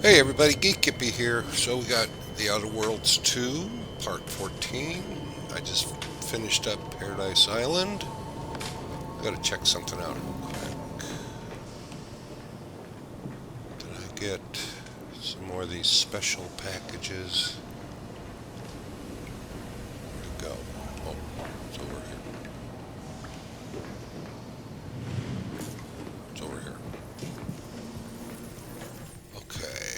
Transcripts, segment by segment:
Hey everybody, Geek Kippy here. So we got The Outer Worlds 2, Part 14. I just finished up Paradise Island. Gotta check something out real quick. Did I get some more of these special packages? Where'd it go? Oh, it's over here. It's over here. Okay,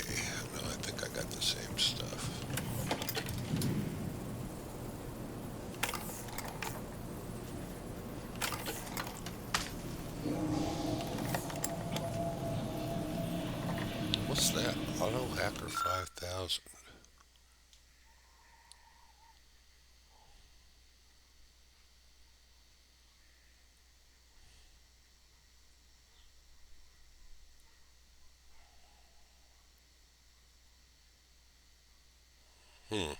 no, I think I got the same stuff. What's that? Auto Hacker 5000. Hmm.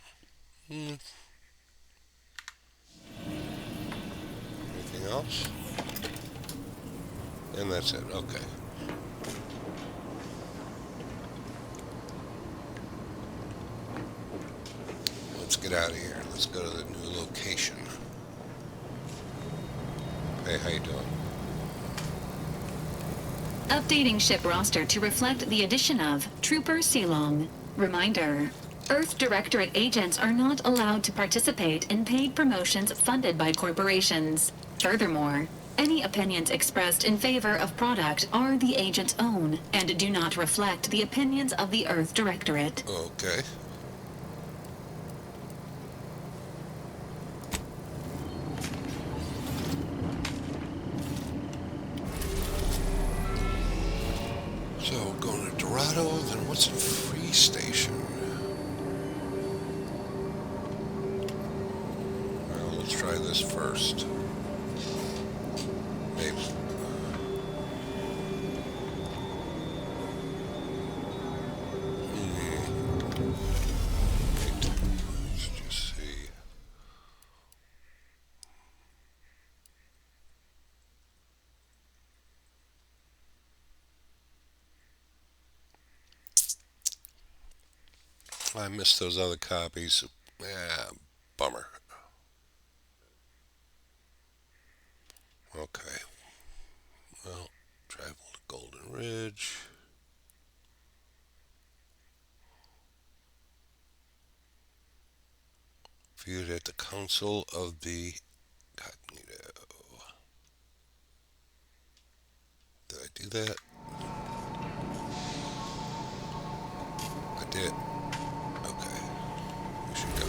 Hmm. Anything else? And that's it. Okay. Let's get out of here. Let's go to the new location. Hey, how you doing? Updating ship roster to reflect the addition of Trooper Silong. Reminder: Earth Directorate agents are not allowed to participate in paid promotions funded by corporations. Furthermore, any opinions expressed in favor of product are the agent's own and do not reflect the opinions of the Earth Directorate. Okay. So going to Dorado, then what's in Free Station? Well, let's try this first. Maybe. Let's just see. I missed those other copies. Yeah, bummer. Okay. Well, travel to Golden Ridge. Viewed at the Council of the Cognito. Did I do that? I did. Okay. We should go.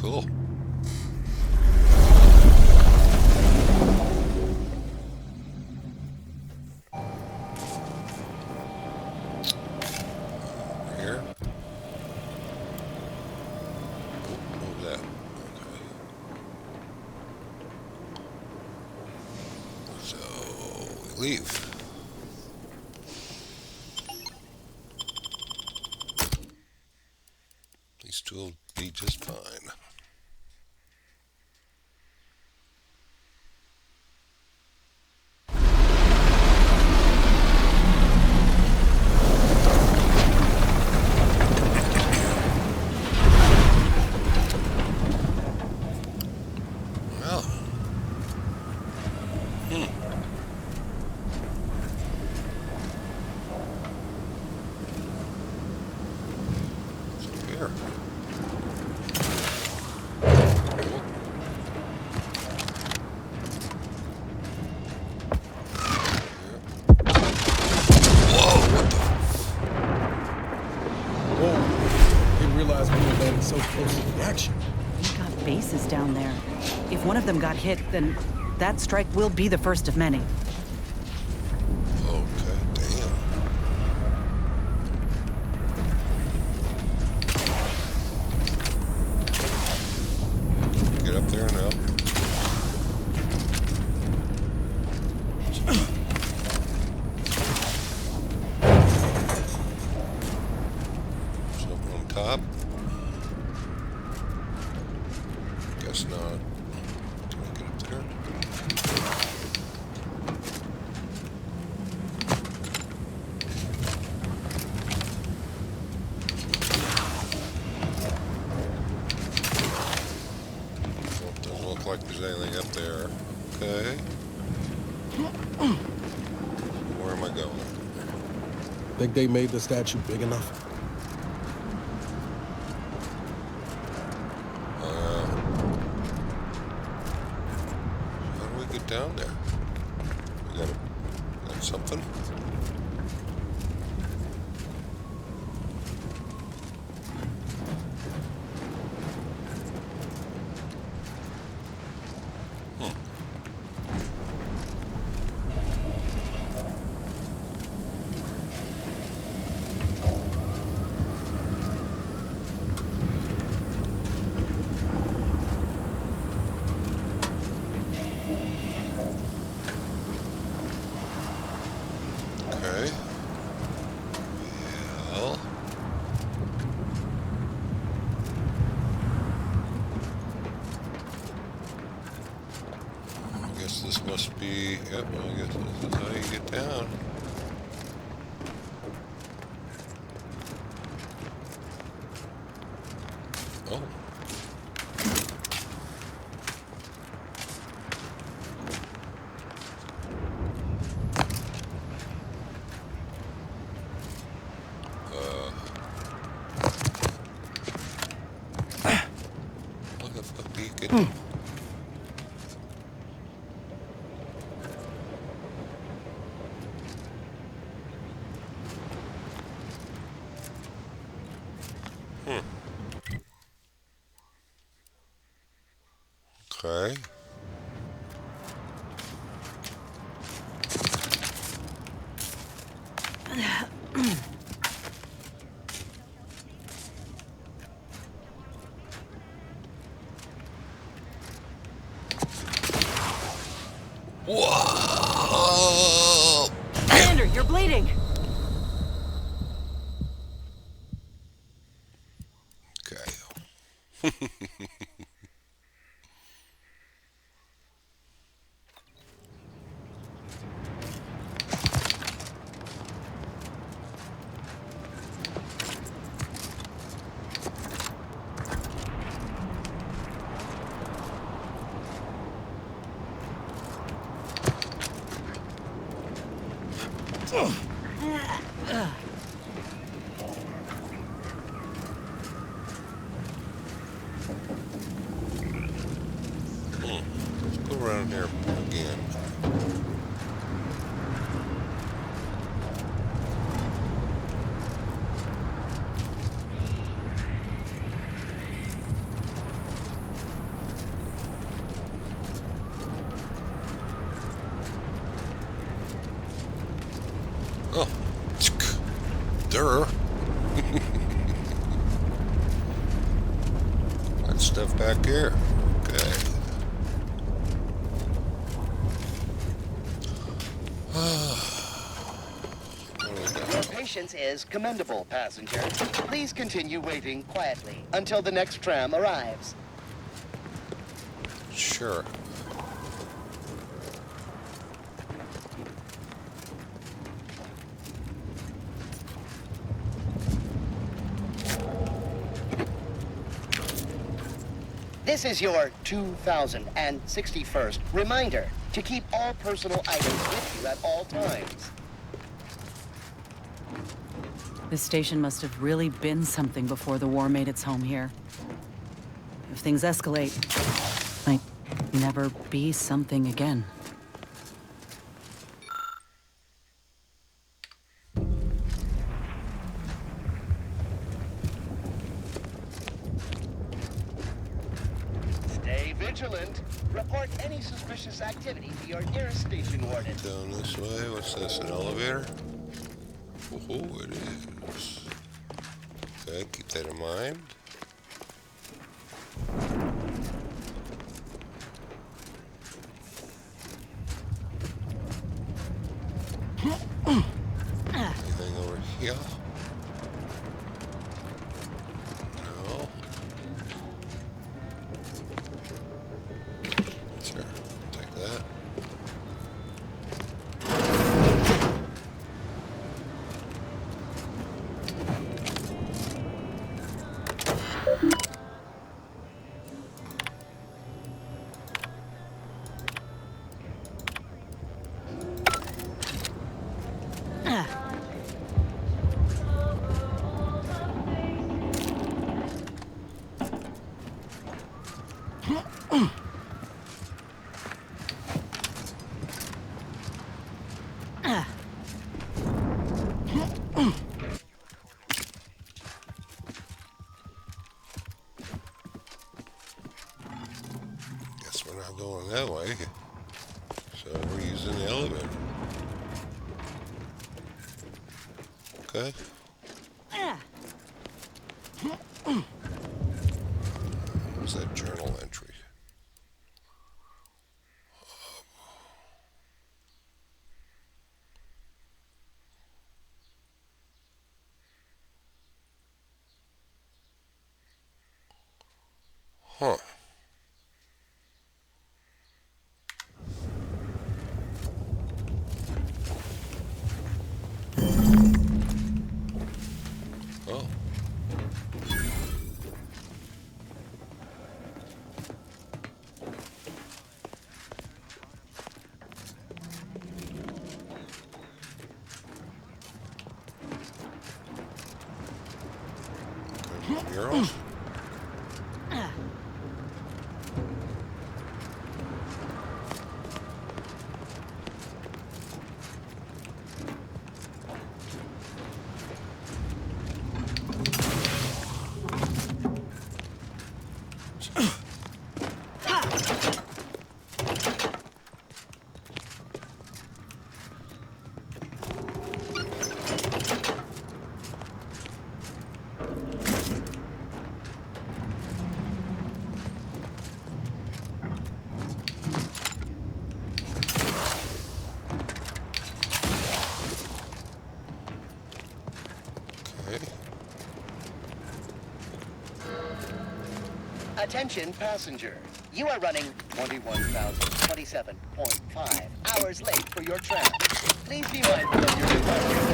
Cool. Here. What was that? Okay. So we leave. These two will be just fine. Well, it's here. Cool. Yeah. Whoa! What the? Whoa, didn't realize we were landing so close to the action. We've got bases down there. If one of them got hit, then that strike will be the first of many. Okay, damn. Get up there now. Something on top. Guess not. Can I get up there? like there's anything up there. Okay. Where am I going? Think they made the statue big enough? How do we get down there? We got something? Okay. Well. I guess this must be, yep, I guess this is how you get down. Oh. Look at the beacon. Okay. Whoa! Commander, you're bleeding! Okay. Let's go around here again. Oh, durr. That stuff back here. Okay. What do we got? Your patience is commendable, passenger. Please continue waiting quietly until the next tram arrives. Sure. This is your 2061st reminder to keep all personal items with you at all times. This station must have really been something before the war made its home here. If things escalate, might never be something again. Stay vigilant. Report any suspicious activity to your nearest station warden. Down this way. What's this? An elevator? Oh, it is. Okay, keep that in mind. Anything over here? No. Sure, take that. Guess we're not going that way. So we're using the elevator. Okay. What was that journal entry? Huh. Oh. Murals? Okay. Attention passengers. You are running 21,027.5 hours late for your tram. Please be mindful of your departure.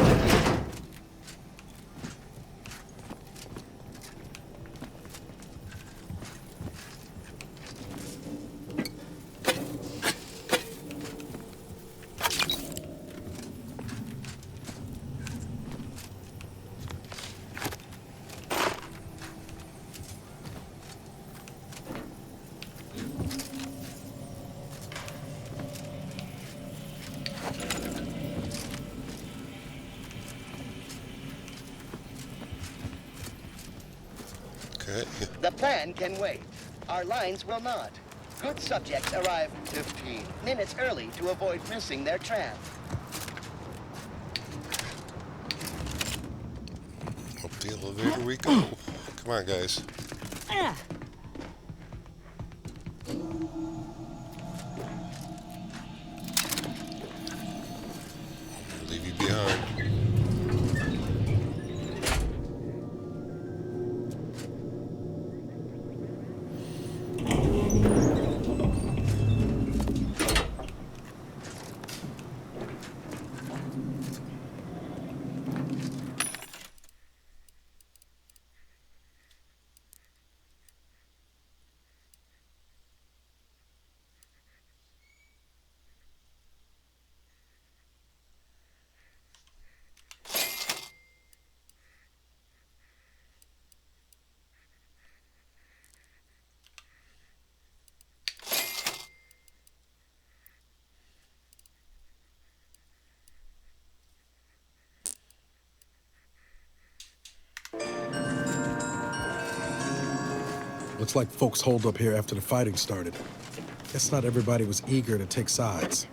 Okay. The plan can wait. Our lines will not. Good subjects arrive 15 minutes early to avoid missing their tram. Up the elevator we go. Come on, guys. Leave you behind. Looks like folks holed up here after the fighting started. Guess not everybody was eager to take sides.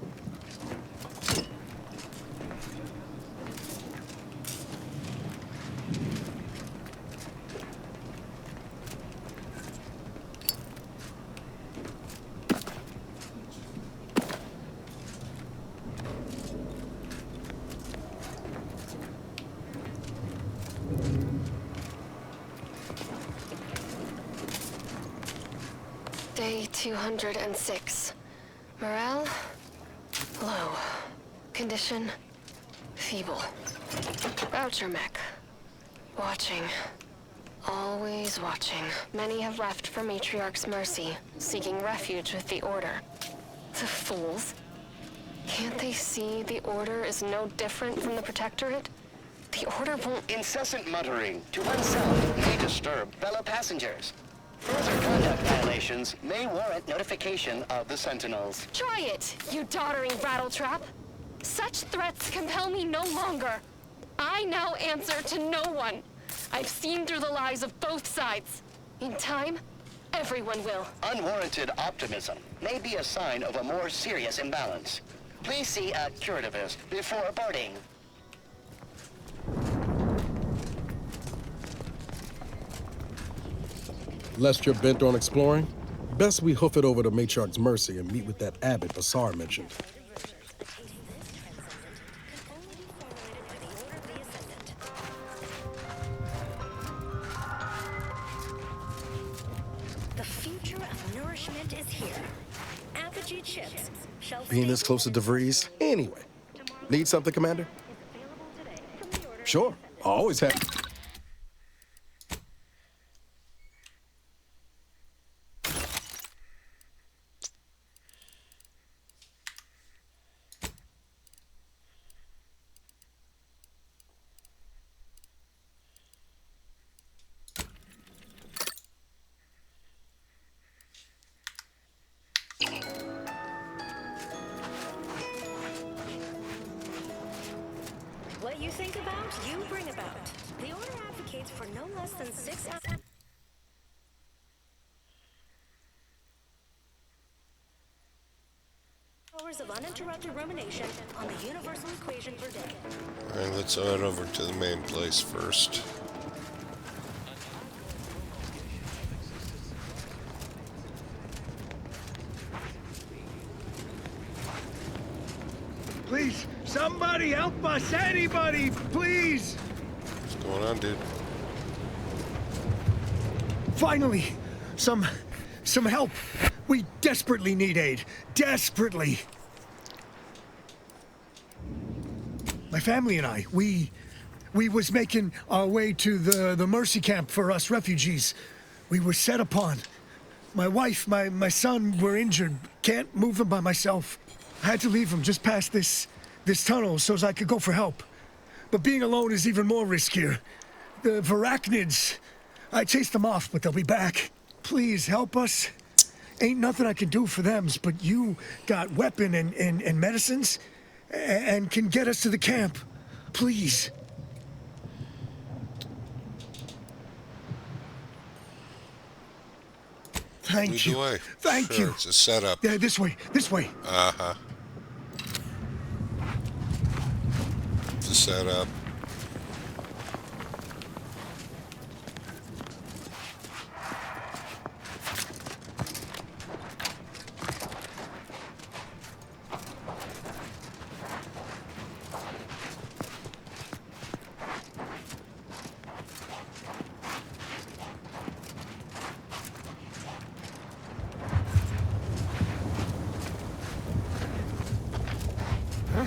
Day 206. Morale? Low. Condition? Feeble. Voucher mech. Watching. Always watching. Many have left for Matriarch's mercy, seeking refuge with the Order. The fools. Can't they see the Order is no different from the Protectorate? The Order won't... Incessant muttering to oneself may disturb fellow passengers. Further conduct violations operations may warrant notification of the Sentinels. Try it, you doddering rattletrap. Such threats compel me no longer. I now answer to no one. I've seen through the lies of both sides. In time, everyone will. Unwarranted optimism may be a sign of a more serious imbalance. Please see a curativist before boarding. Lest you're bent on exploring, best we hoof it over to Matriarch's Mercy and meet with that abbot Basar mentioned. The future of nourishment is here. Apogee chips shall Being this close to DeVries, anyway. Need something, Commander? Sure, always have. What you think about, you bring about. The Order advocates for no less than 6 hours of uninterrupted rumination on the universal equation per day. Alright, let's head over to the main place first. Please, somebody help us! Anybody, please! What's going on, dude? Finally, some help. We desperately need aid. Desperately. My family and I, we was making our way to the Mercy camp for us refugees. We were set upon. My wife, my son were injured. Can't move them by myself. I had to leave them just past this tunnel so as I could go for help. But being alone is even more riskier. The Varachnids, I chased them off, but they'll be back. Please help us. Ain't nothing I can do for them, but you got weapon and medicines and can get us to the camp. Please. Thank Lead you. the way. Thank Sure, you. it's a setup. Yeah, this way. This way. Uh-huh. It's a setup.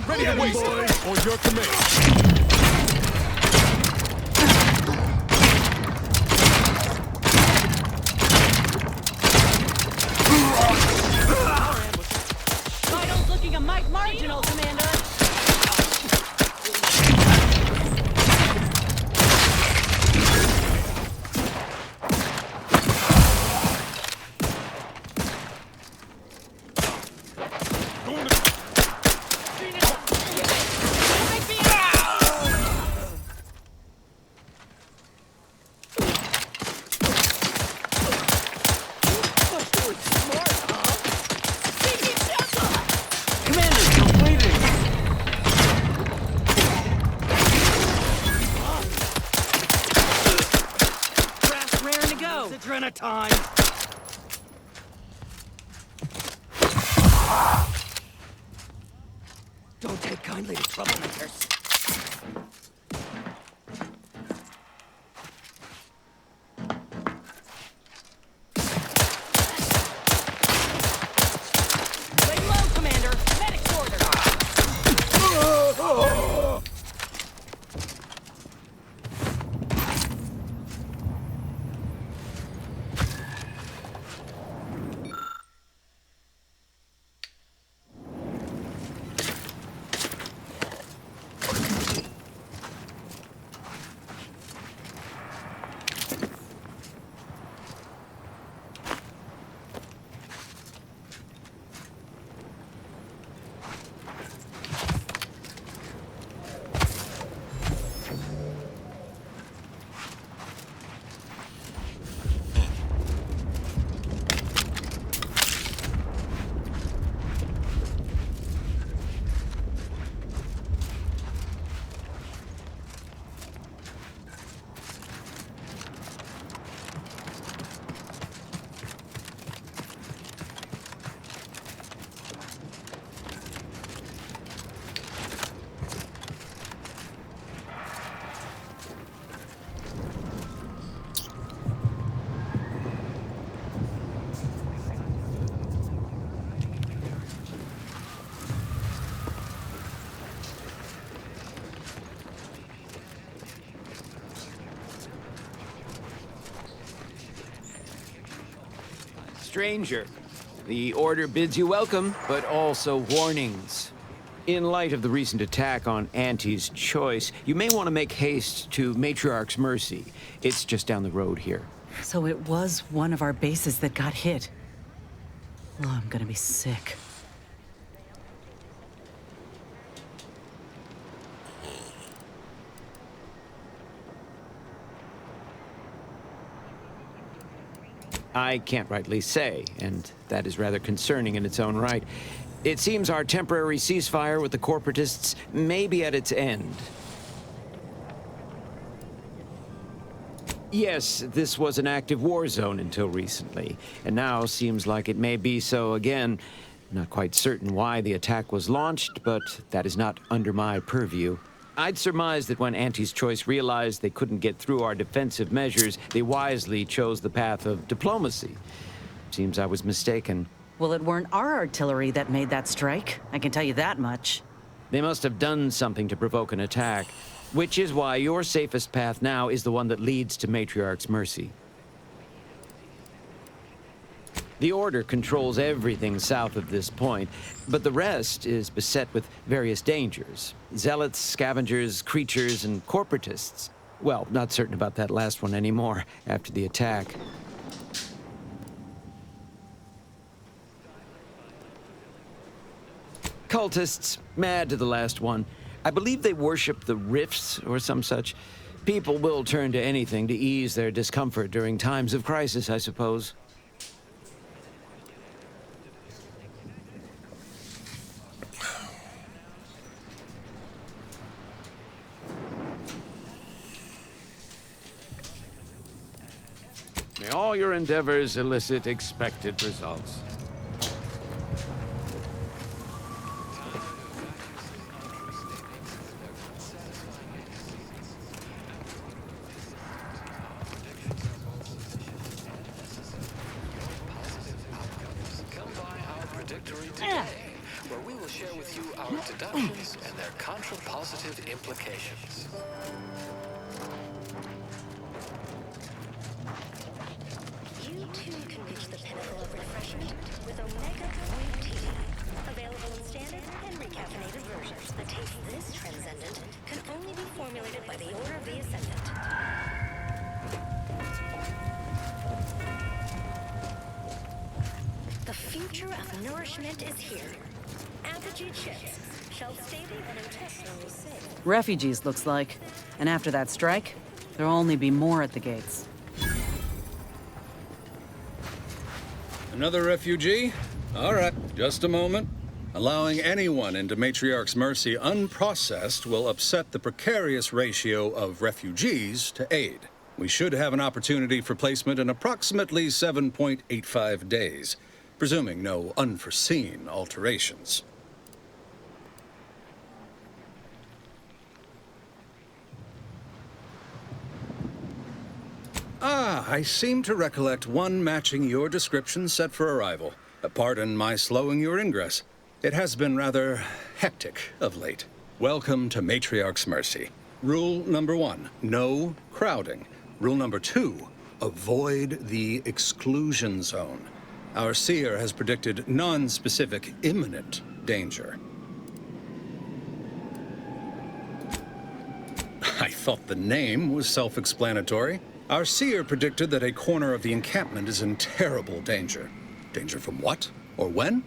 Ready to waste on your command. Vitals looking a mite marginal, Commander. Time. Don't take kindly to troublemakers. Lay low, Commander. Medic's ordered. stranger. The Order bids you welcome, but also warnings. In light of the recent attack on Auntie's Choice, you may want to make haste to Matriarch's Mercy. It's just down the road here. So it was one of our bases that got hit. Oh, I'm gonna be sick. I can't rightly say, and that is rather concerning in its own right. It seems our temporary ceasefire with the corporatists may be at its end. Yes, this was an active war zone until recently, and now seems like it may be so again. Not quite certain why the attack was launched, but that is not under my purview. I'd surmise that when Auntie's Choice realized they couldn't get through our defensive measures, they wisely chose the path of diplomacy. Seems I was mistaken. Well, it weren't our artillery that made that strike. I can tell you that much. They must have done something to provoke an attack, which is why your safest path now is the one that leads to Matriarch's Mercy. The Order controls everything south of this point, but the rest is beset with various dangers. Zealots, scavengers, creatures, and corporatists. Well, not certain about that last one anymore after the attack. Cultists, mad to the last one. I believe they worship the rifts or some such. People will turn to anything to ease their discomfort during times of crisis, I suppose. May all your endeavors elicit expected results. Come by our predictory today, where we will share with you our deductions and their contrapositive implications. You too can reach the pinnacle of refreshment with Omega Point Tea. Available in standard and recaffeinated versions. A taste this transcendent can only be formulated by the Order of the Ascendant. The future of nourishment is here. Apogee chips, shelf-stable and intestinally safe. Refugees, looks like. And after that strike, there'll only be more at the gates. Another refugee? All right, just a moment. Allowing anyone into Matriarch's Mercy unprocessed will upset the precarious ratio of refugees to aid. We should have an opportunity for placement in approximately 7.85 days, presuming no unforeseen alterations. Ah, I seem to recollect one matching your description set for arrival. Pardon my slowing your ingress. It has been rather hectic of late. Welcome to Matriarch's Mercy. Rule number 1, no crowding. Rule number 2, avoid the exclusion zone. Our seer has predicted non-specific imminent danger. I thought the name was self-explanatory. Our seer predicted that a corner of the encampment is in terrible danger. Danger from what? Or when?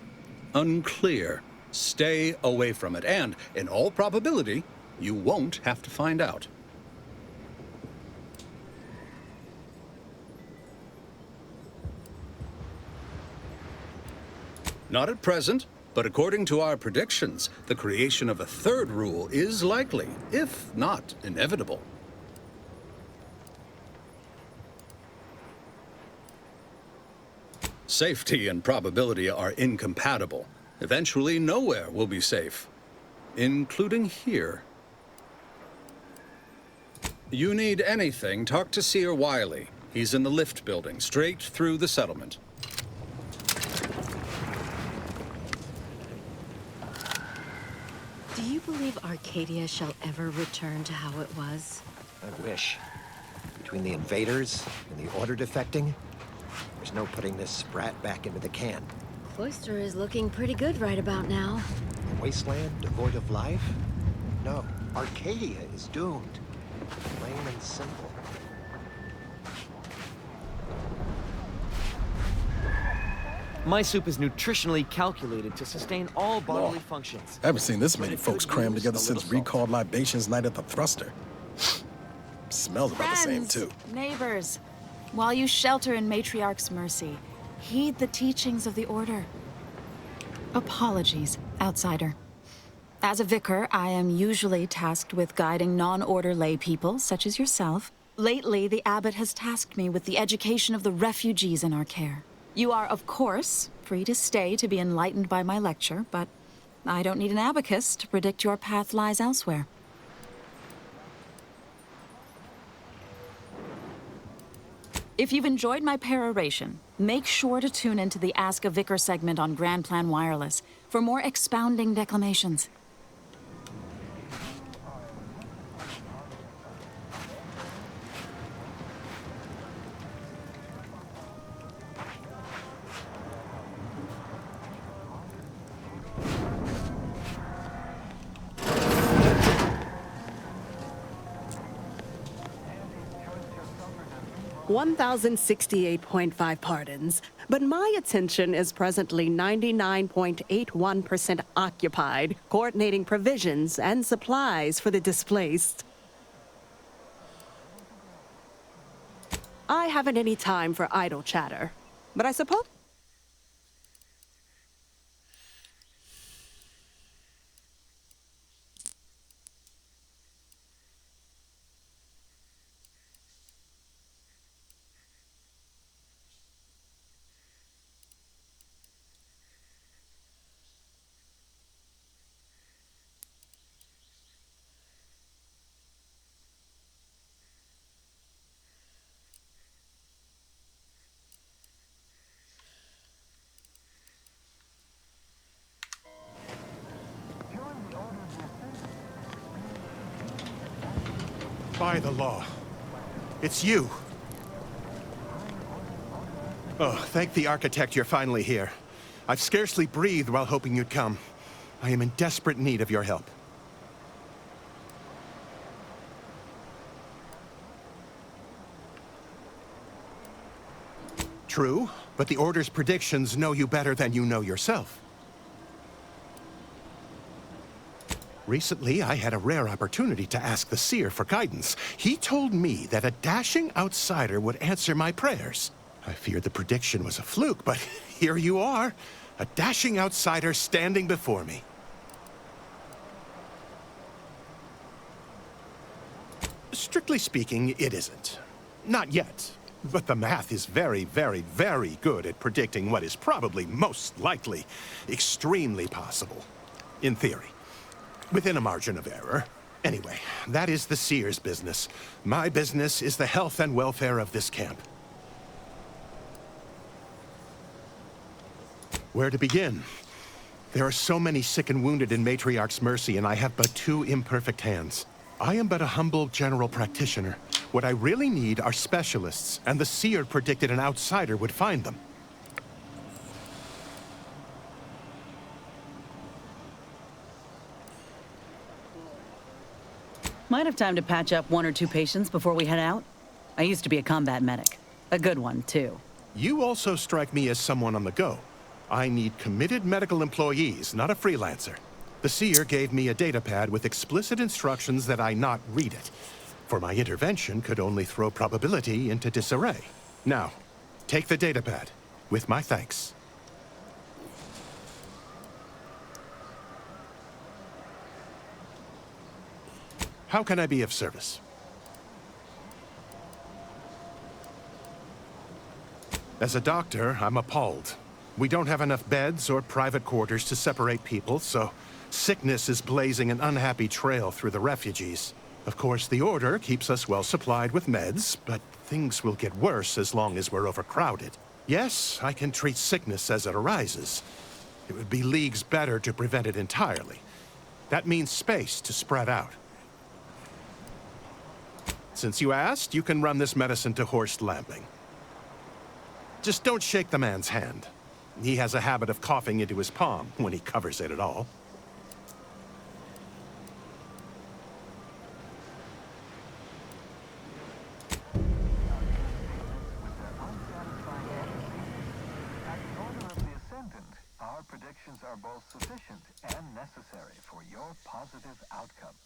Unclear. Stay away from it, and, in all probability, you won't have to find out. Not at present, but according to our predictions, the creation of a third rule is likely, if not inevitable. Safety and probability are incompatible. Eventually, nowhere will be safe, including here. You need anything, talk to Seer Wiley. He's in the lift building, straight through the settlement. Do you believe Arcadia shall ever return to how it was? I wish. Between the invaders and the Order defecting, we're There's no putting this sprat back into the can. Cloister is looking pretty good right about now. A wasteland devoid of life? No, Arcadia is doomed. Plain and simple. My soup is nutritionally calculated to sustain all bodily functions. I haven't seen this many folks crammed together since recalled libations night at the Thruster. Smells about the same, too. Neighbors, while you shelter in Matriarch's mercy, heed the teachings of the Order. Apologies, outsider. As a vicar, I am usually tasked with guiding non-Order lay people, such as yourself. Lately, the abbot has tasked me with the education of the refugees in our care. You are, of course, free to stay to be enlightened by my lecture, but I don't need an abacus to predict your path lies elsewhere. If you've enjoyed my peroration, make sure to tune into the Ask a Vicar segment on Grand Plan Wireless for more expounding declamations. $1,068.5 pardons, but my attention is presently 99.81% occupied, coordinating provisions and supplies for the displaced. I haven't any time for idle chatter, but I suppose... By the law. It's you. Oh, thank the architect you're finally here. I've scarcely breathed while hoping you'd come. I am in desperate need of your help. True, but the Order's predictions know you better than you know yourself. Recently, I had a rare opportunity to ask the Seer for guidance. He told me that a dashing outsider would answer my prayers. I feared the prediction was a fluke, but here you are, a dashing outsider standing before me. Strictly speaking, it isn't. Not yet. But the math is very, very, very good at predicting what is probably most likely, extremely possible. In theory. Within a margin of error. Anyway, that is the Seer's business. My business is the health and welfare of this camp. Where to begin? There are so many sick and wounded in Matriarch's mercy, and I have but 2 imperfect hands. I am but a humble general practitioner. What I really need are specialists, and the Seer predicted an outsider would find them. Might have time to patch up 1 or 2 patients before we head out. I used to be a combat medic. A good one, too. You also strike me as someone on the go. I need committed medical employees, not a freelancer. The Seer gave me a datapad with explicit instructions that I not read it, for my intervention could only throw probability into disarray. Now, take the datapad, with my thanks. How can I be of service? As a doctor, I'm appalled. We don't have enough beds or private quarters to separate people, so sickness is blazing an unhappy trail through the refugees. Of course, the Order keeps us well supplied with meds, but things will get worse as long as we're overcrowded. Yes, I can treat sickness as it arises. It would be leagues better to prevent it entirely. That means space to spread out. Since you asked, you can run this medicine to Horst Lamping. Just don't shake the man's hand. He has a habit of coughing into his palm when he covers it at all. Our predictions are both sufficient and necessary for your positive outcomes.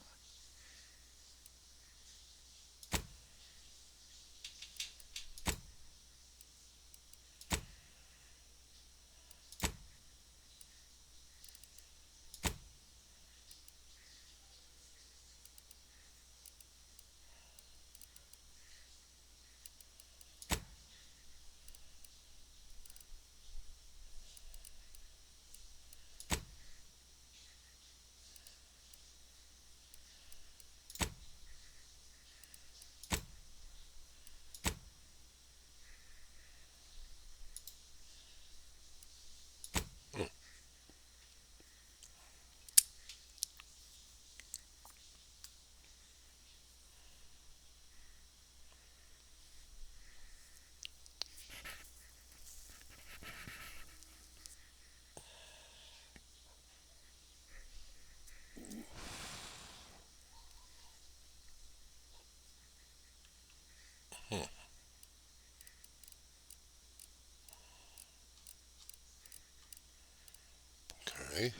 Okay.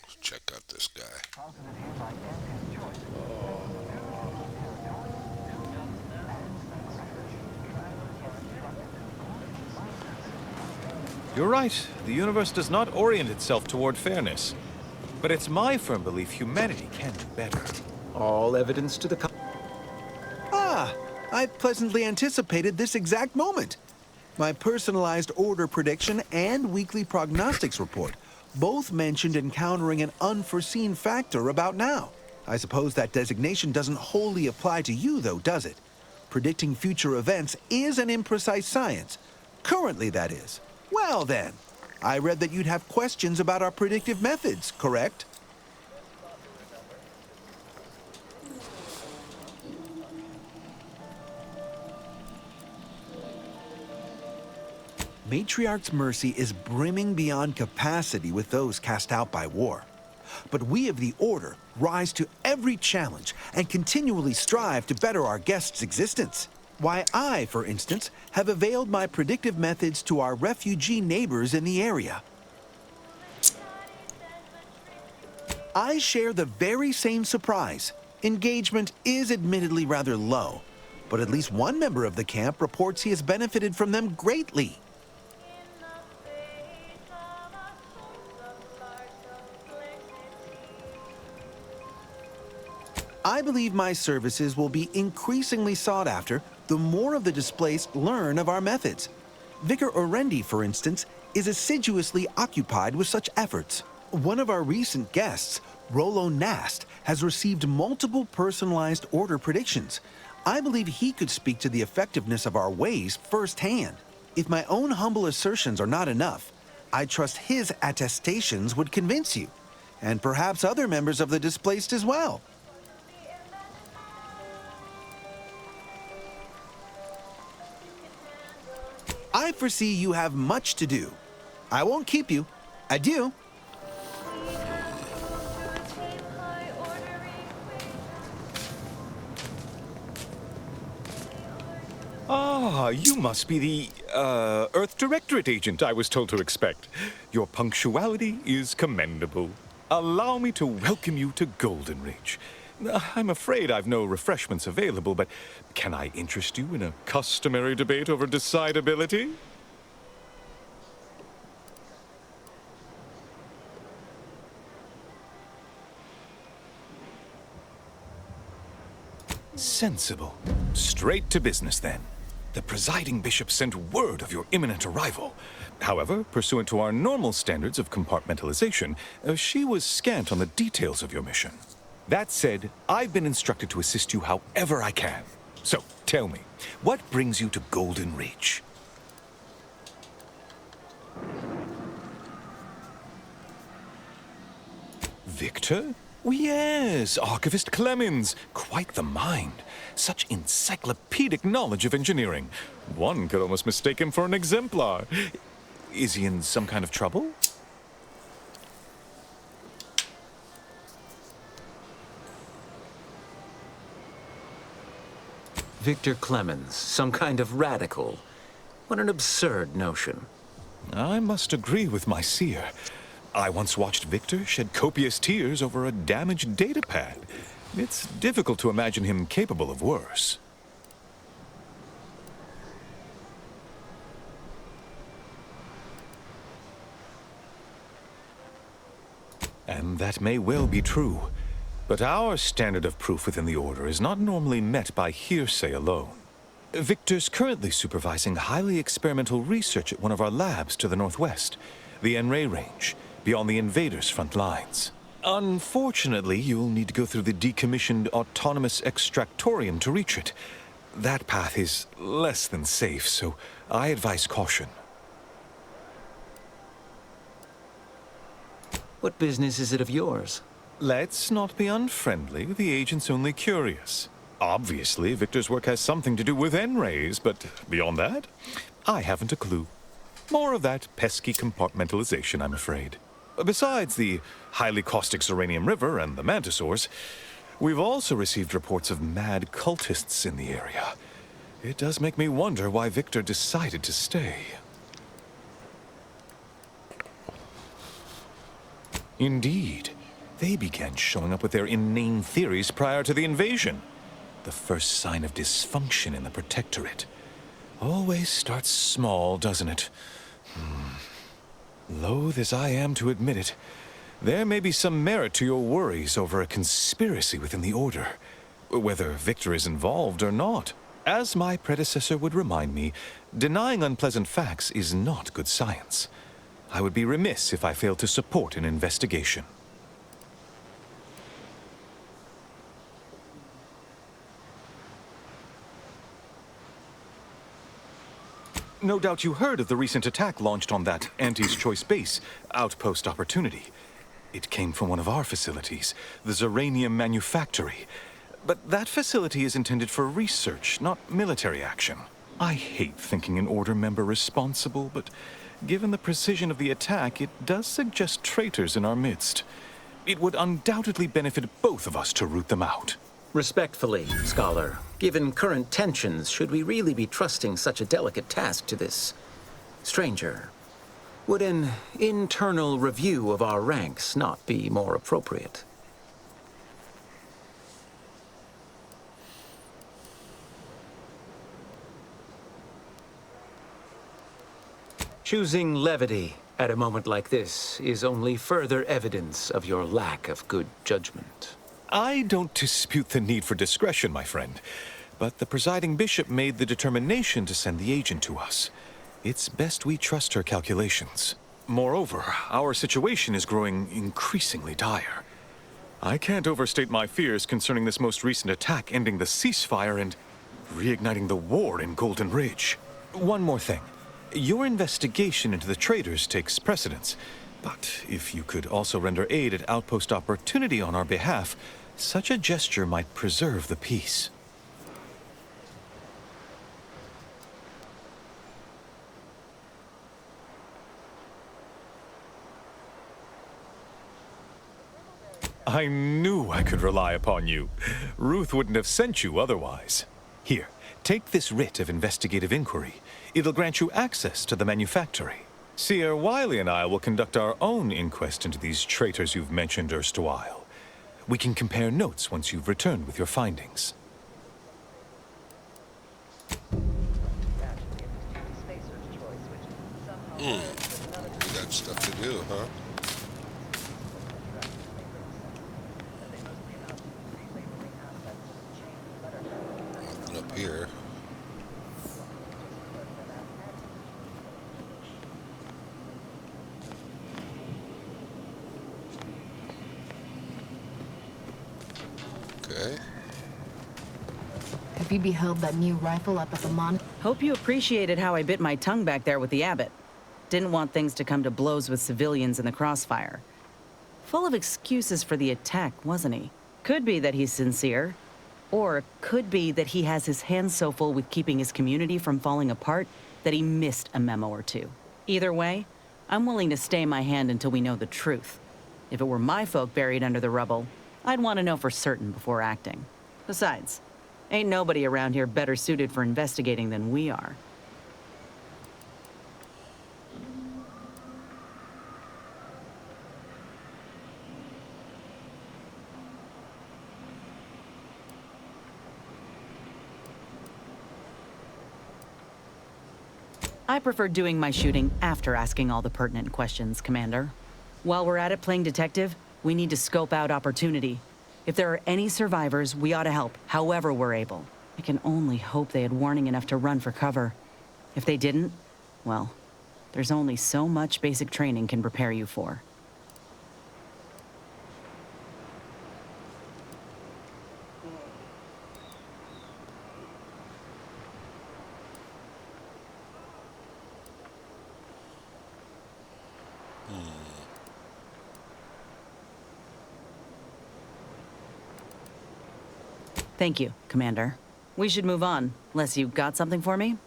Let's check out this guy. You're right. The universe does not orient itself toward fairness. But it's my firm belief humanity can do better. All evidence to the Ah! I pleasantly anticipated this exact moment. My personalized order prediction and weekly prognostics report both mentioned encountering an unforeseen factor about now. I suppose that designation doesn't wholly apply to you, though, does it? Predicting future events is an imprecise science. Currently, that is. Well, then. I read that you'd have questions about our predictive methods, correct? Matriarch's mercy is brimming beyond capacity with those cast out by war. But we of the Order rise to every challenge and continually strive to better our guests' existence. Why, I, for instance, have availed my predictive methods to our refugee neighbors in the area. I share the very same surprise. Engagement is admittedly rather low, but at least one member of the camp reports he has benefited from them greatly. I believe my services will be increasingly sought after the more of the displaced learn of our methods. Vicar Orendi, for instance, is assiduously occupied with such efforts. One of our recent guests, Rollo Nast, has received multiple personalized order predictions. I believe he could speak to the effectiveness of our ways firsthand. If my own humble assertions are not enough, I trust his attestations would convince you, and perhaps other members of the displaced as well. I foresee you have much to do. I won't keep you. Adieu. Ah, you must be the, Earth Directorate agent I was told to expect. Your punctuality is commendable. Allow me to welcome you to Golden Ridge. I'm afraid I've no refreshments available, but can I interest you in a customary debate over decidability? Sensible. Straight to business, then. The presiding bishop sent word of your imminent arrival. However, pursuant to our normal standards of compartmentalization, she was scant on the details of your mission. That said, I've been instructed to assist you however I can. So, tell me, what brings you to Golden Ridge? Victor? Oh, yes, Archivist Clemens. Quite the mind. Such encyclopedic knowledge of engineering. One could almost mistake him for an exemplar. Is he in some kind of trouble? Victor Clemens, some kind of radical. What an absurd notion. I must agree with my seer. I once watched Victor shed copious tears over a damaged datapad. It's difficult to imagine him capable of worse. And that may well be true. But our standard of proof within the Order is not normally met by hearsay alone. Victor's currently supervising highly experimental research at one of our labs to the northwest, the En-Ray Range, beyond the invaders' front lines. Unfortunately, you'll need to go through the decommissioned autonomous extractorium to reach it. That path is less than safe, so I advise caution. What business is it of yours? Let's not be unfriendly. The agent's only curious. Obviously, Victor's work has something to do with En-Rays, but beyond that, I haven't a clue. More of that pesky compartmentalization, I'm afraid. Besides the highly caustic Zeranium River and the Mantisaurs, we've also received reports of mad cultists in the area. It does make me wonder why Victor decided to stay. Indeed. They began showing up with their inane theories prior to the invasion. The first sign of dysfunction in the Protectorate. Always starts small, doesn't it? Loath as I am to admit it, there may be some merit to your worries over a conspiracy within the Order, whether Victor is involved or not. As my predecessor would remind me, denying unpleasant facts is not good science. I would be remiss if I failed to support an investigation. No doubt you heard of the recent attack launched on that Anti's Choice base, Outpost Opportunity. It came from one of our facilities, the Zeranium Manufactory. But that facility is intended for research, not military action. I hate thinking an Order member responsible, but given the precision of the attack, it does suggest traitors in our midst. It would undoubtedly benefit both of us to root them out. Respectfully, Scholar, given current tensions, should we really be trusting such a delicate task to this stranger? Would an internal review of our ranks not be more appropriate? Choosing levity at a moment like this is only further evidence of your lack of good judgment. I don't dispute the need for discretion, my friend, but the presiding bishop made the determination to send the agent to us. It's best we trust her calculations. Moreover, our situation is growing increasingly dire. I can't overstate my fears concerning this most recent attack ending the ceasefire and reigniting the war in Golden Ridge. One more thing. Your investigation into the traitors takes precedence, but if you could also render aid at Outpost Opportunity on our behalf, such a gesture might preserve the peace. I knew I could rely upon you. Ruth wouldn't have sent you otherwise. Here, take this writ of investigative inquiry. It'll grant you access to the manufactory. Seer Wiley and I will conduct our own inquest into these traitors you've mentioned erstwhile. We can compare notes once you've returned with your findings. We got stuff to do, huh? Nothing up here. Phoebe held that new rifle up at the Hope you appreciated how I bit my tongue back there with the abbot. Didn't want things to come to blows with civilians in the crossfire. Full of excuses for the attack, wasn't he? Could be that he's sincere. Or could be that he has his hands so full with keeping his community from falling apart that he missed a memo or two. Either way, I'm willing to stay my hand until we know the truth. If it were my folk buried under the rubble, I'd want to know for certain before acting. Besides, ain't nobody around here better suited for investigating than we are. I prefer doing my shooting after asking all the pertinent questions, Commander. While we're at it playing detective, we need to scope out opportunity. If there are any survivors, we ought to help, however we're able. I can only hope they had warning enough to run for cover. If they didn't, well, there's only so much basic training can prepare you for. Thank you, Commander. We should move on, unless you got something for me?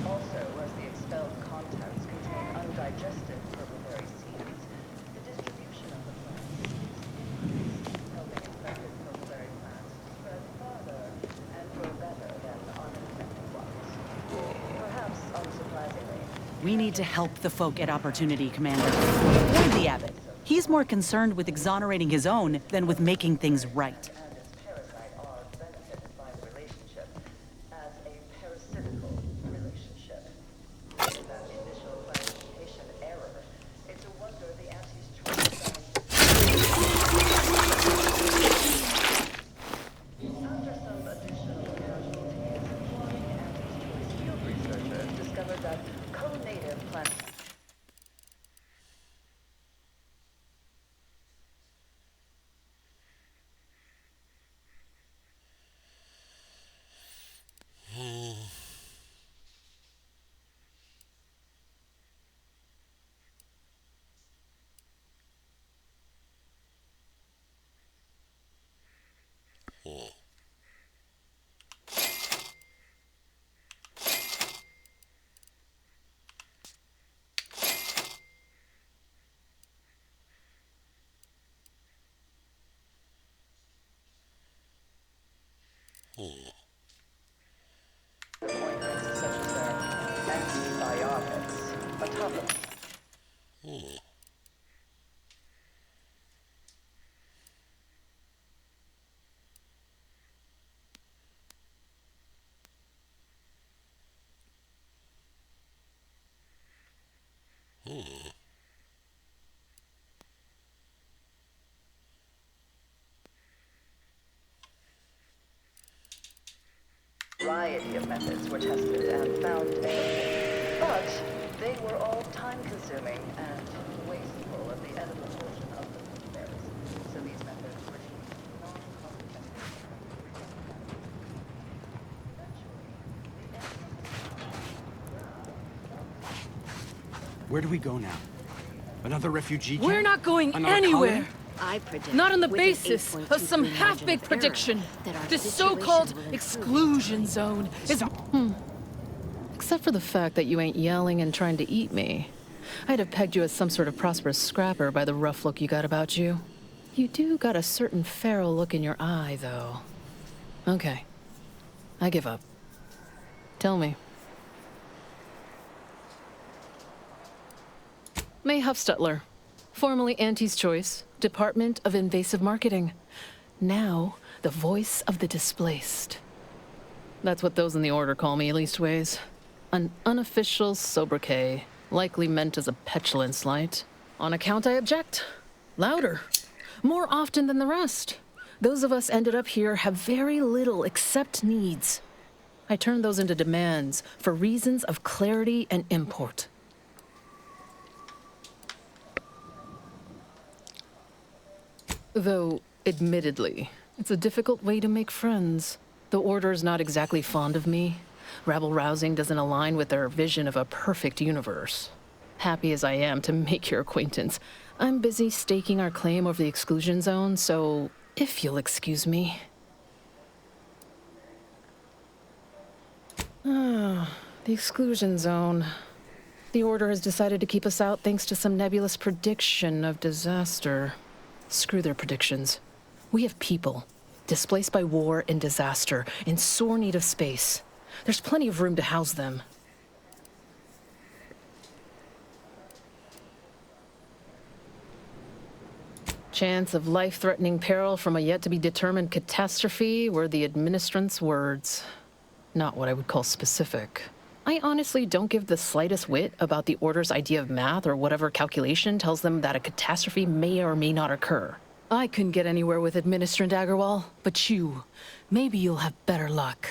Also, as the expelled contents contain undigested purple-berry seeds, the distribution of the plants helping infected purple-berry plants to spread farther and grow better than uninfected ones. Perhaps unsurprisingly. We need to help the folk at Opportunity, Commander. Avoid the Abbot. He's more concerned with exonerating his own than with making things right. Appointments such as their antibiotics, a topic. Variety of methods were tested and found effective, but they were all time-consuming and wasteful of the edible portion of the berries. So these methods were deemed non-comprehensive. Where do we go now? Another refugee camp? We're not going Another anywhere. colony? I predict not on the basis of some half-baked prediction. This so-called exclusion zone is... Except for the fact that you ain't yelling and trying to eat me. I'd have pegged you as some sort of prosperous scrapper by the rough look you got about you. You do got a certain feral look in your eye, though. Okay. I give up. Tell me. May Huffstutler, formerly Auntie's Choice, Department of Invasive Marketing. Now, the voice of the displaced. That's what those in the Order call me, leastways. An unofficial sobriquet, likely meant as a petulant slight. On account I object. Louder. More often than the rest. Those of us ended up here have very little except needs. I turn those into demands for reasons of clarity and import. Though, admittedly, it's a difficult way to make friends. The Order's not exactly fond of me. Rabble-rousing doesn't align with their vision of a perfect universe. Happy as I am to make your acquaintance, I'm busy staking our claim over the exclusion zone, so if you'll excuse me. The exclusion zone. The Order has decided to keep us out thanks to some nebulous prediction of disaster. Screw their predictions. We have people, displaced by war and disaster, in sore need of space. There's plenty of room to house them. Chance of life-threatening peril from a yet-to-be-determined catastrophe were the administrant's words. Not what I would call specific. I honestly don't give the slightest whit about the Order's idea of math or whatever calculation tells them that a catastrophe may or may not occur. I couldn't get anywhere with Administrant Agarwal, but you, maybe you'll have better luck.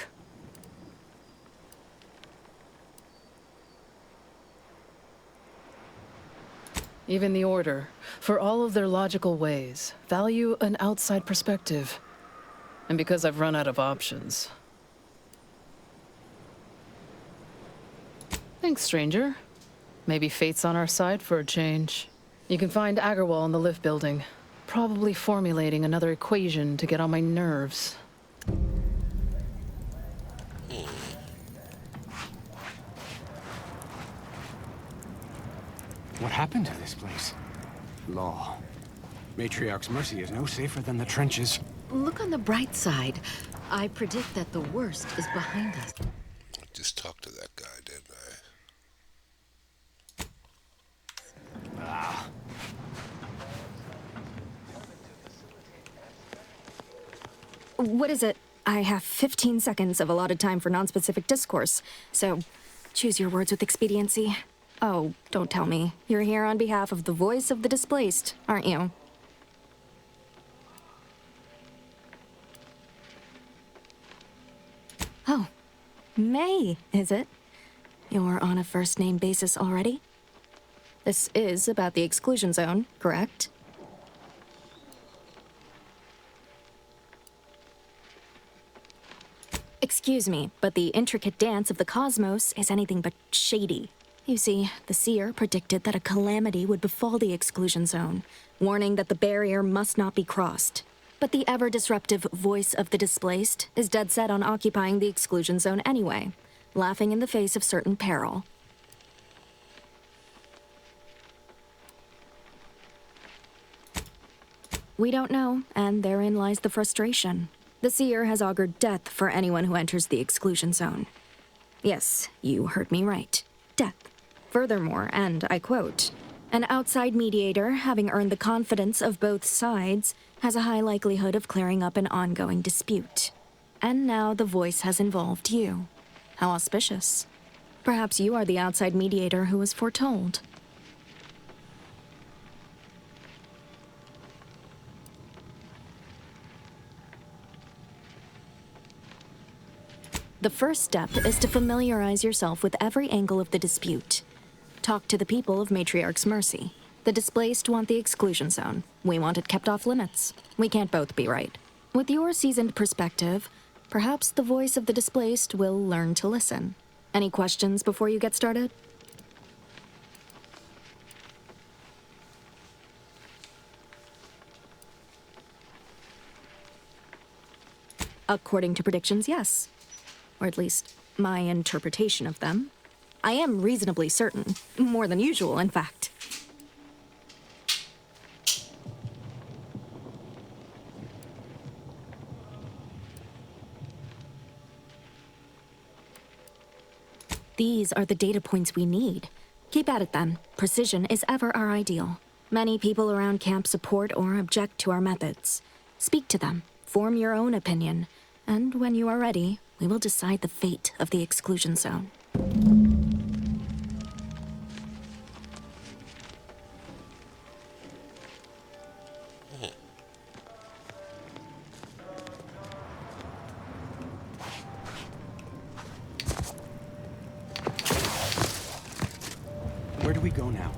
Even the Order, for all of their logical ways, value an outside perspective. And because I've run out of options. Thanks, stranger. Maybe fate's on our side for a change. You can find Agarwal in the lift building, probably formulating another equation to get on my nerves. What happened to this place? Law. Matriarch's Mercy is no safer than the trenches. Look on the bright side. I predict that the worst is behind us. I just talked to that guy, didn't I? What is it? I have 15 seconds of allotted time for non-specific discourse, so choose your words with expediency. Oh, don't tell me. You're here on behalf of the voice of the displaced, aren't you? Oh, May, is it? You're on a first-name basis already? This is about the exclusion zone, correct? Excuse me, but the intricate dance of the cosmos is anything but shady. You see, the seer predicted that a calamity would befall the exclusion zone, warning that the barrier must not be crossed. But the ever-disruptive voice of the displaced is dead set on occupying the exclusion zone anyway, laughing in the face of certain peril. We don't know, and therein lies the frustration. The seer has augured death for anyone who enters the exclusion zone. Yes, you heard me right. Death. Furthermore, and I quote, "An outside mediator, having earned the confidence of both sides, has a high likelihood of clearing up an ongoing dispute." And now the voice has involved you. How auspicious. Perhaps you are the outside mediator who was foretold. The first step is to familiarize yourself with every angle of the dispute. Talk to the people of Matriarch's Mercy. The displaced want the exclusion zone. We want it kept off limits. We can't both be right. With your seasoned perspective, perhaps the voice of the displaced will learn to listen. Any questions before you get started? According to predictions, yes. Or at least my interpretation of them. I am reasonably certain. More than usual, in fact. These are the data points we need. Keep at it then. Precision is ever our ideal. Many people around camp support or object to our methods. Speak to them. Form your own opinion. And when you are ready, we will decide the fate of the exclusion zone. do we go now?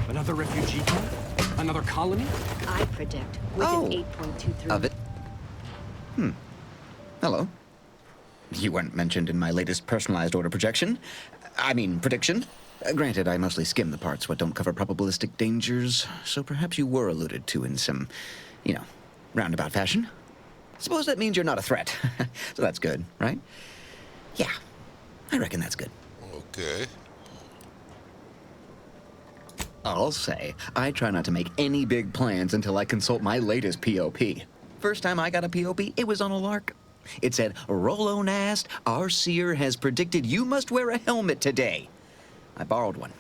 Another refugee camp? Another colony? I predict within 8.23. Of it. Hello. You weren't mentioned in my latest personalized order projection. I mean, prediction. Granted, I mostly skim the parts what don't cover probabilistic dangers, so perhaps you were alluded to in some, roundabout fashion. Suppose that means you're not a threat. So that's good, right? Yeah, I reckon that's good. Okay. I'll say, I try not to make any big plans until I consult my latest POP. First time I got a POP, it was on a lark. It said, Rolo Nast, our seer has predicted you must wear a helmet today. I borrowed one,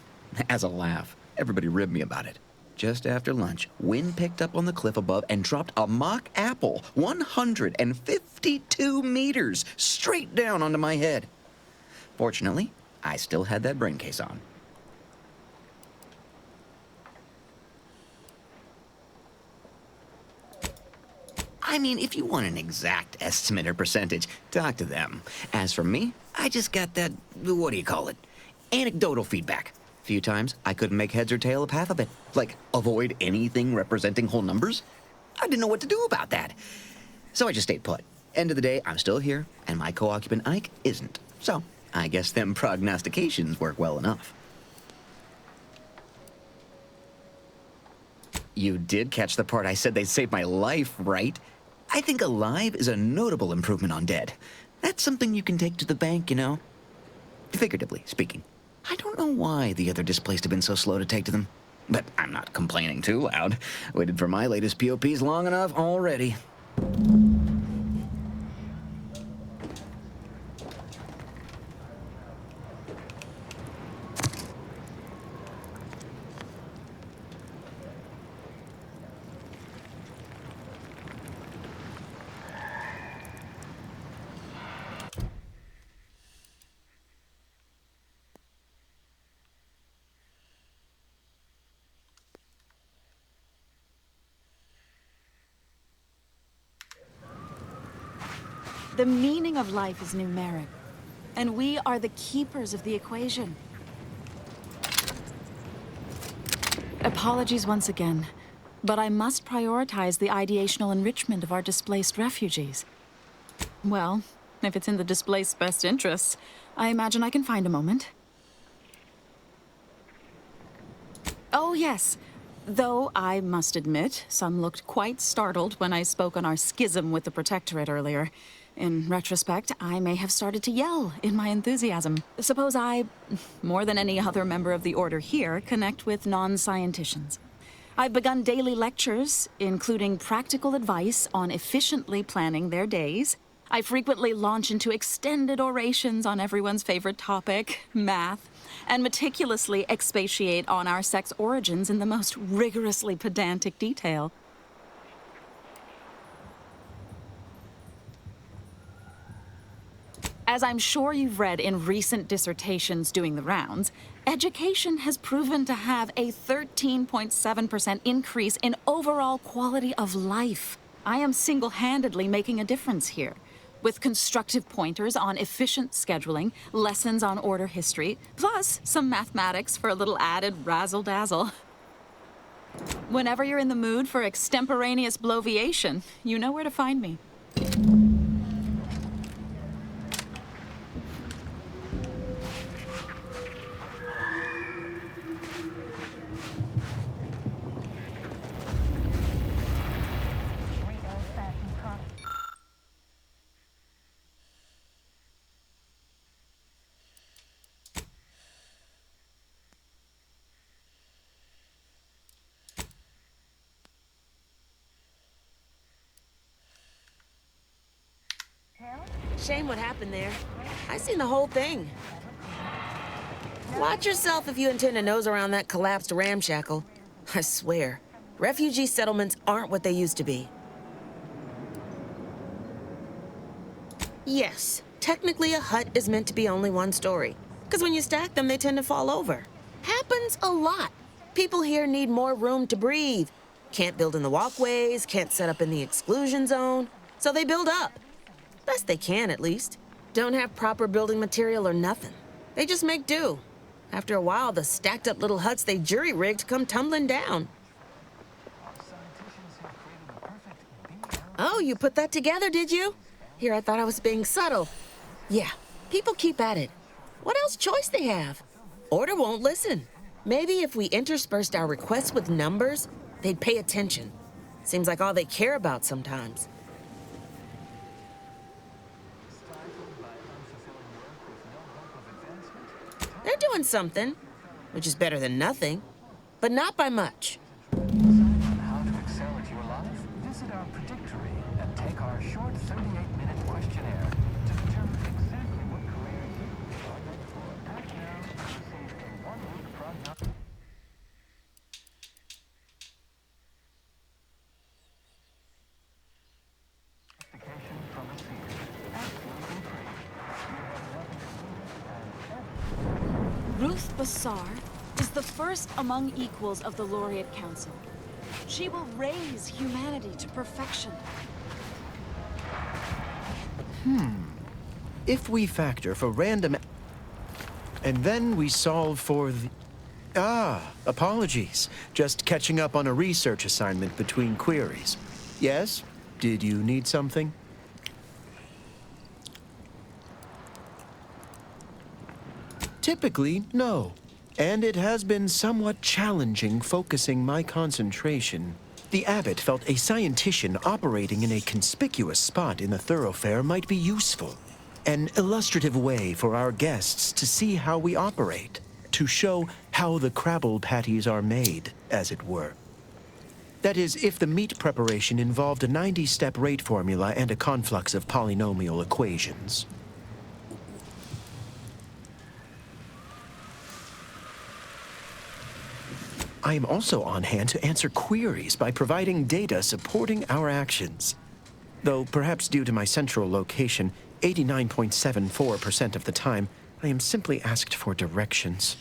as a laugh. Everybody ribbed me about it. Just after lunch, wind picked up on the cliff above and dropped a mock apple 152 meters straight down onto my head. Fortunately, I still had that brain case on. I mean, if you want an exact estimate or percentage, talk to them. As for me, I just got that, anecdotal feedback. A few times, I couldn't make heads or tail of half of it. Like, avoid anything representing whole numbers? I didn't know what to do about that. So I just stayed put. End of the day, I'm still here, and my co-occupant Ike isn't. So, I guess them prognostications work well enough. You did catch the part I said they'd save my life, right? I think alive is a notable improvement on dead. That's something you can take to the bank, Figuratively speaking. I don't know why the other displaced have been so slow to take to them. But I'm not complaining too loud. Waited for my latest POPs long enough already. The meaning of life is numeric, and we are the keepers of the equation. Apologies once again, but I must prioritize the ideational enrichment of our displaced refugees. Well, if it's in the displaced's best interests, I imagine I can find a moment. Oh, yes. Though I must admit, some looked quite startled when I spoke on our schism with the Protectorate earlier. In retrospect, I may have started to yell in my enthusiasm. Suppose I, more than any other member of the Order here, connect with non-scienticians. I've begun daily lectures, including practical advice on efficiently planning their days. I frequently launch into extended orations on everyone's favorite topic, math, and meticulously expatiate on our sex origins in the most rigorously pedantic detail. As I'm sure you've read in recent dissertations doing the rounds, education has proven to have a 13.7% increase in overall quality of life. I am single-handedly making a difference here, with constructive pointers on efficient scheduling, lessons on order history, plus some mathematics for a little added razzle-dazzle. Whenever you're in the mood for extemporaneous bloviation, you know where to find me. Shame what happened there. I seen the whole thing. Watch yourself if you intend to nose around that collapsed ramshackle. I swear, refugee settlements aren't what they used to be. Yes, technically a hut is meant to be only one story. Because when you stack them, they tend to fall over. Happens a lot. People here need more room to breathe. Can't build in the walkways, can't set up in the exclusion zone. So they build up. Best they can, at least. Don't have proper building material or nothing. They just make do. After a while, the stacked up little huts they jury-rigged come tumbling down. Oh, you put that together, did you? Here, I thought I was being subtle. Yeah, people keep at it. What else choice they have? Order won't listen. Maybe if we interspersed our requests with numbers, they'd pay attention. Seems like all they care about sometimes. They're doing something, which is better than nothing, but not by much. How to excel at your life? Visit our predictory and take our short 38-minute questionnaire to determine exactly what career you are meant for. Act now to receive a 1-week prognosis. From a seer. Absolutely free. You have nothing to lose and Ruth Bassar is the first among equals of the Laureate Council. She will raise humanity to perfection. If we factor for random... And then we solve for the... apologies. Just catching up on a research assignment between queries. Yes? Did you need something? Typically, no. And it has been somewhat challenging focusing my concentration. The abbot felt a scientician operating in a conspicuous spot in the thoroughfare might be useful. An illustrative way for our guests to see how we operate. To show how the Crabble patties are made, as it were. That is, if the meat preparation involved a 90-step rate formula and a conflux of polynomial equations. I am also on hand to answer queries by providing data supporting our actions. Though perhaps due to my central location, 89.74% of the time, I am simply asked for directions.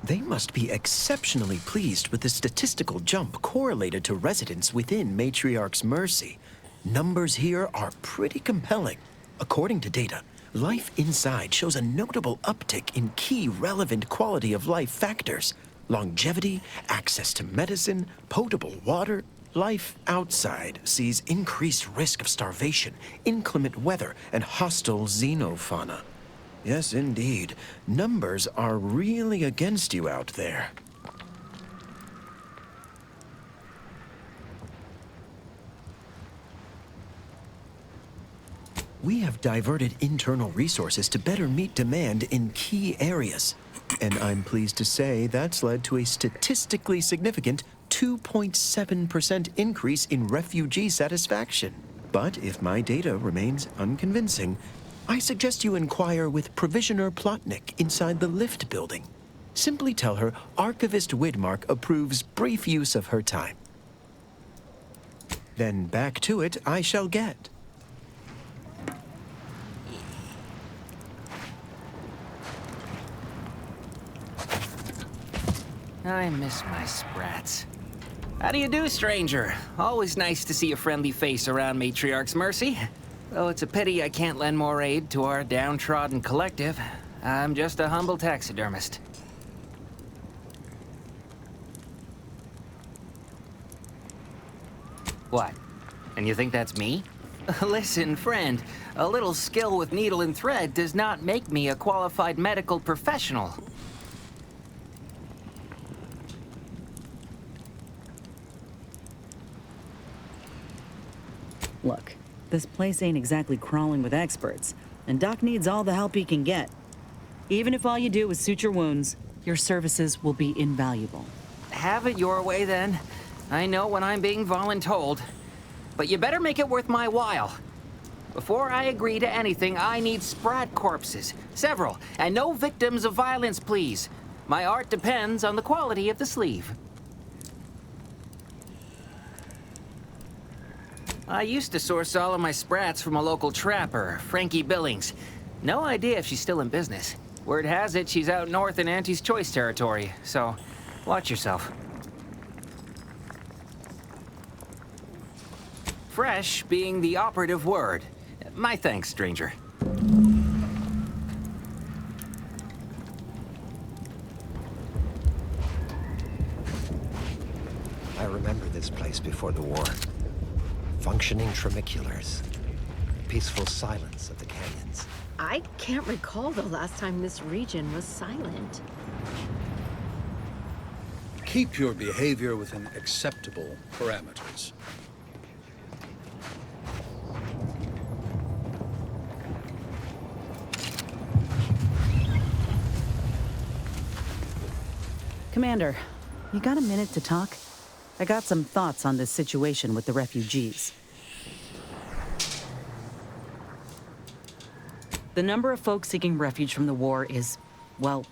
They must be exceptionally pleased with the statistical jump correlated to residents within Matriarch's Mercy. Numbers here are pretty compelling. According to data, life inside shows a notable uptick in key relevant quality of life factors. Longevity, access to medicine, potable water. Life outside sees increased risk of starvation, inclement weather, and hostile xenofauna. Yes, indeed. Numbers are really against you out there. We have diverted internal resources to better meet demand in key areas. And I'm pleased to say that's led to a statistically significant 2.7% increase in refugee satisfaction. But if my data remains unconvincing, I suggest you inquire with Provisioner Plotnik inside the lift building. Simply tell her Archivist Widmark approves brief use of her time. Then back to it I shall get. I miss my sprats. How do you do, stranger? Always nice to see a friendly face around Matriarch's Mercy. Though it's a pity I can't lend more aid to our downtrodden collective. I'm just a humble taxidermist. What? And you think that's me? Listen, friend, a little skill with needle and thread does not make me a qualified medical professional. Look, this place ain't exactly crawling with experts, and Doc needs all the help he can get. Even if all you do is suture wounds, your services will be invaluable. Have it your way, then. I know when I'm being voluntold. But you better make it worth my while. Before I agree to anything, I need sprat corpses. Several. And no victims of violence, please. My art depends on the quality of the sleeve. I used to source all of my sprats from a local trapper, Frankie Billings. No idea if she's still in business. Word has it she's out north in Auntie's Choice territory, so watch yourself. Fresh being the operative word. My thanks, stranger. I remember this place before the war. Functioning tramiculars. Peaceful silence of the canyons. I can't recall the last time this region was silent. Keep your behavior within acceptable parameters. Commander, you got a minute to talk? I got some thoughts on this situation with the refugees. The number of folks seeking refuge from the war is, well,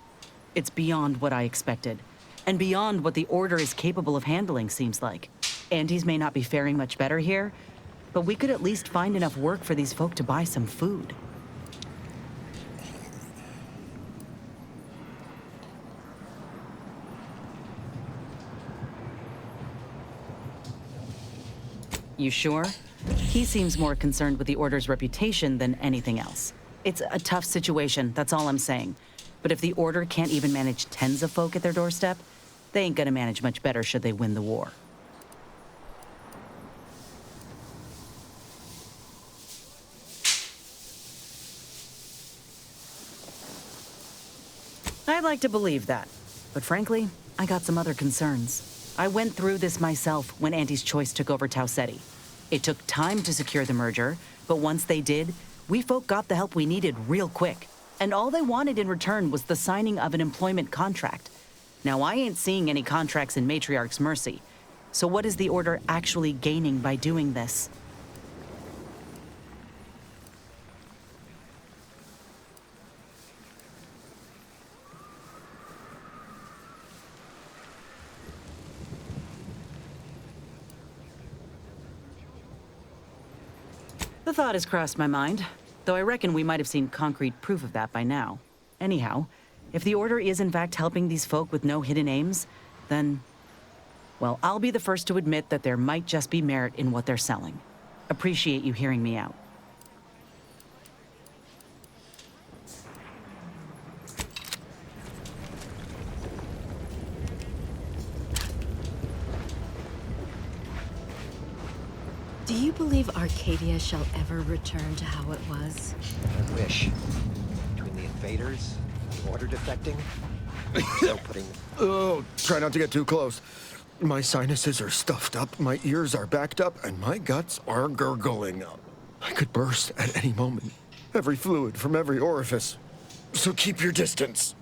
it's beyond what I expected. And beyond what the Order is capable of handling, seems like. Antes may not be faring much better here, but we could at least find enough work for these folk to buy some food. You sure? He seems more concerned with the Order's reputation than anything else. It's a tough situation, that's all I'm saying. But if the Order can't even manage tens of folk at their doorstep, they ain't gonna manage much better should they win the war. I'd like to believe that. But frankly, I got some other concerns. I went through this myself when Antes Choice took over Tau Ceti. It took time to secure the merger, but once they did, we folk got the help we needed real quick. And all they wanted in return was the signing of an employment contract. Now, I ain't seeing any contracts in Matriarch's Mercy. So what is the Order actually gaining by doing this? The thought has crossed my mind, though I reckon we might have seen concrete proof of that by now. Anyhow, if the Order is in fact helping these folk with no hidden aims, then, well, I'll be the first to admit that there might just be merit in what they're selling. Appreciate you hearing me out. Do you believe Arcadia shall ever return to how it was? I wish. Between the invaders, the Order defecting, still putting... Oh, try not to get too close. My sinuses are stuffed up, my ears are backed up, and my guts are gurgling. I could burst at any moment. Every fluid from every orifice. So keep your distance.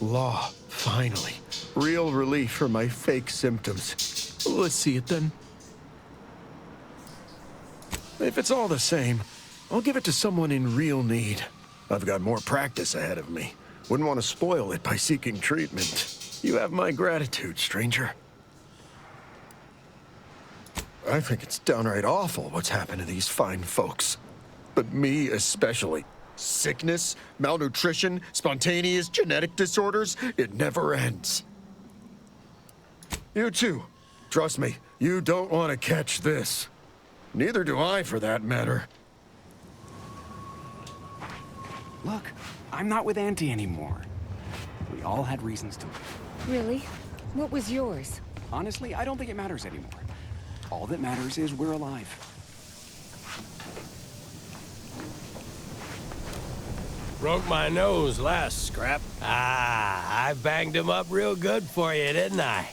Law, finally. Real relief for my fake symptoms. Let's see it then. If it's all the same, I'll give it to someone in real need. I've got more practice ahead of me. Wouldn't want to spoil it by seeking treatment. You have my gratitude, stranger. I think it's downright awful what's happened to these fine folks. But me especially. Sickness, malnutrition, spontaneous genetic disorders, it never ends. You too. Trust me, you don't want to catch this. Neither do I, for that matter. Look, I'm not with Auntie anymore. We all had reasons to live. Really? What was yours? Honestly, I don't think it matters anymore. All that matters is we're alive. Broke my nose last scrap. I banged him up real good for you, didn't I?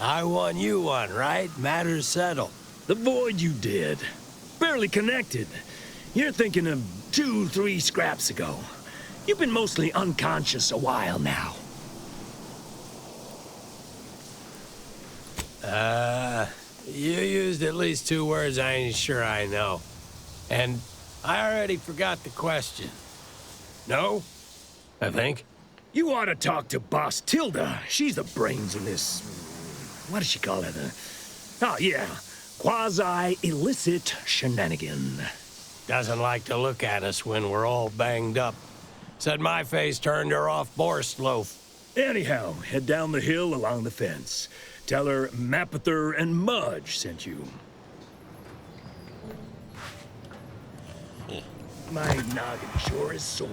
I won you one, right? Matters settled. The void you did. Barely connected. You're thinking of 2-3 scraps ago. You've been mostly unconscious a while now. You used at least 2 words I ain't sure I know. And I already forgot the question. No? I think. You ought to talk to Boss Tilda. She's the brains in this... What does she call it? Oh, yeah. Quasi-illicit shenanigan. Doesn't like to look at us when we're all banged up. Said my face turned her off Borsloaf. Anyhow, head down the hill along the fence. Tell her Mapother and Mudge sent you. My noggin sure is sore.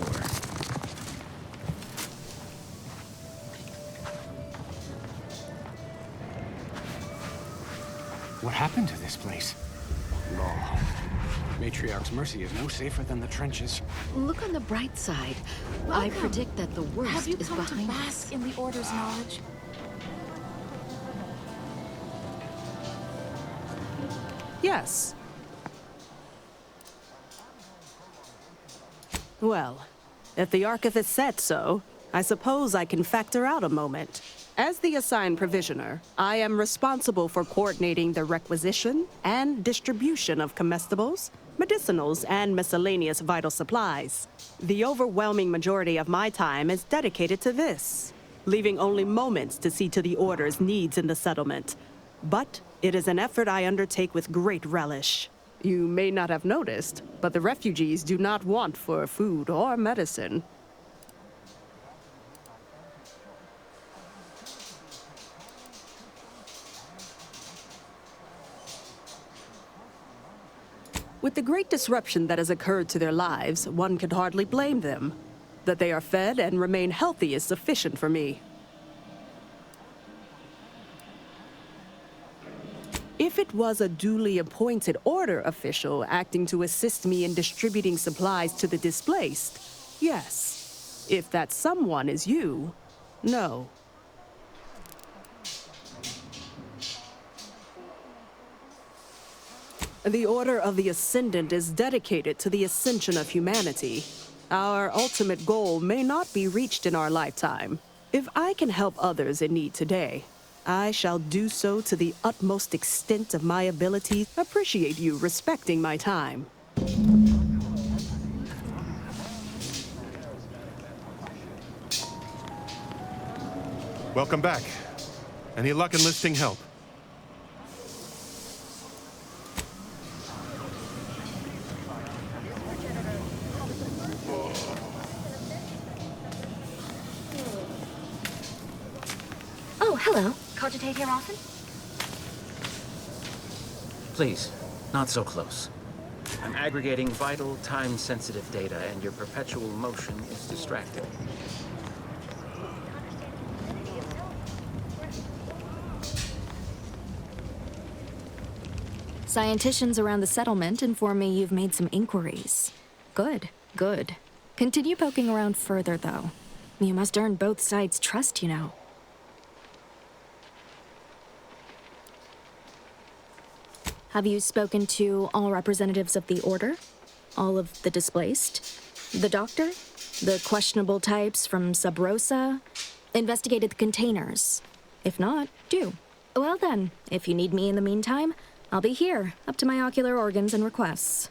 What happened to this place? Law. Matriarch's Mercy is no safer than the trenches. Look on the bright side. I Welcome. predict that the worst Have you is come to behind us. bask in the Order's knowledge? Yes. Well, if the Archivist said so, I suppose I can factor out a moment. As the assigned provisioner, I am responsible for coordinating the requisition and distribution of comestibles, medicinals, and miscellaneous vital supplies. The overwhelming majority of my time is dedicated to this, leaving only moments to see to the Order's needs in the settlement. But it is an effort I undertake with great relish. You may not have noticed, but the refugees do not want for food or medicine. With the great disruption that has occurred to their lives, one can hardly blame them. That they are fed and remain healthy is sufficient for me. If it was a duly appointed Order official acting to assist me in distributing supplies to the displaced, yes. If that someone is you, no. The Order of the Ascendant is dedicated to the ascension of humanity. Our ultimate goal may not be reached in our lifetime. If I can help others in need today, I shall do so to the utmost extent of my ability. Appreciate you respecting my time. Welcome back. Any luck enlisting help? Oh, hello. Cogitate here often? Please, not so close. I'm aggregating vital, time-sensitive data, and your perpetual motion is distracting. Scienticians around the settlement inform me you've made some inquiries. Good, good. Continue poking around further, though. You must earn both sides' trust, you know. Have you spoken to all representatives of the Order? All of the displaced? The Doctor? The questionable types from Sub Rosa? Investigated the containers? If not, do. Well then, if you need me in the meantime, I'll be here, up to my ocular organs and requests.